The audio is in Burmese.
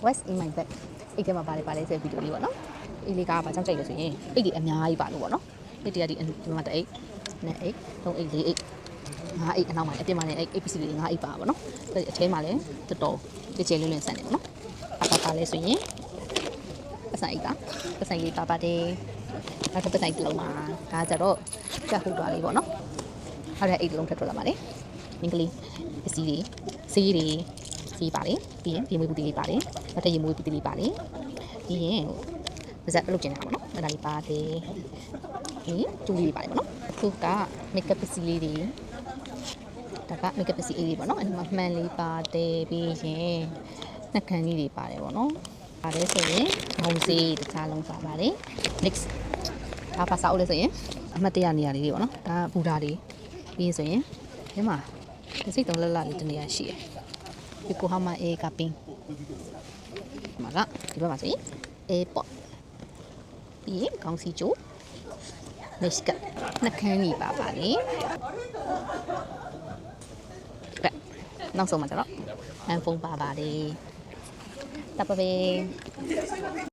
what's in my bag အိတ်ထဲမှာပါလဲဆိုတဲ့ဗီဒီယိုလေးပေါ့နော်အိတ်လေးကဘာကြောင့်ကြိုက်လဲဆိုရင်အိတ်ကြီးအများကြီးပါလို့ပေါ့နော်အိတ်တရဒီမှာတစ်အိတ်နှစ်အိတ်သုံးအိတ်လေးအိတ်ငါးအိတ်အနောက်မှာအပြင်မှာလည်းအိတ်ပစ္စည်းလေးငါးအိတ်ပါပေါ့နော်အထဲမှာလည်းတော်တော်ကြည်လွန်းဆန်တယ်ပေါ့နော်ပါလဲဆိုရင်ပစိုက်လေးပါတယ်နောက်တစ်ပစိုက်တစ်လုံးမှာဒါကြတော့ချက်ဟုတ်သွားလေးပေါ့နော်အဲ့ဒါအိတ်တစ်လုံးထပ်ထွက်လာပါလေမင်္ဂလိပစ္စည်းတွေဆေးတွေစီးပါလေပြီးရင်ရေမွေးပူတီလေးပါလေနောက်ထပ်ရေမွေးပူတီလေးပါလေပြီးရင်ပါဇက်လုပ်ကျင်တာပေါ့နော်အဲ့ဒါလေးပါတယ်ပြီးတူလေးပါတယ်ပေါ့နော်ခုကမိတ်ကပ်ပစ္စည်းလေးတွေဒါကမိတ်ကပ်ပစ္စည်းလေးပေါ့နော်အဲ့မှာမှန်လေးပါတယ်ပြီးရင်နှက်ခမ်းလေးတွေပါတယ်ပေါ့နော်ပါတယ်ဆိုရင်ငုံစေးတစ်ခြားလုံးပါပါတယ် next ဒါပါစာအုပ်လေးဆိုရင်အမှတ်တရနေရာလေးတွေပေါ့နော်ဒါဘူတာလေးပြီးရင်ဆိုရင်ဒီမှာစိတ်တုံးလက်လေးတနေရာရှိတယ်ဒီကိုဟာမအေကပင်းဒီမှာကဒီဘက်မှာဆိုရင် airport ပြီးရင်ခေါင်းစီချိုး next ကနှက်ခမ်းကြီးပါလေနောက်ဆုံးမှာကျတော့ handphone ပါလေတပ်ပါပဲ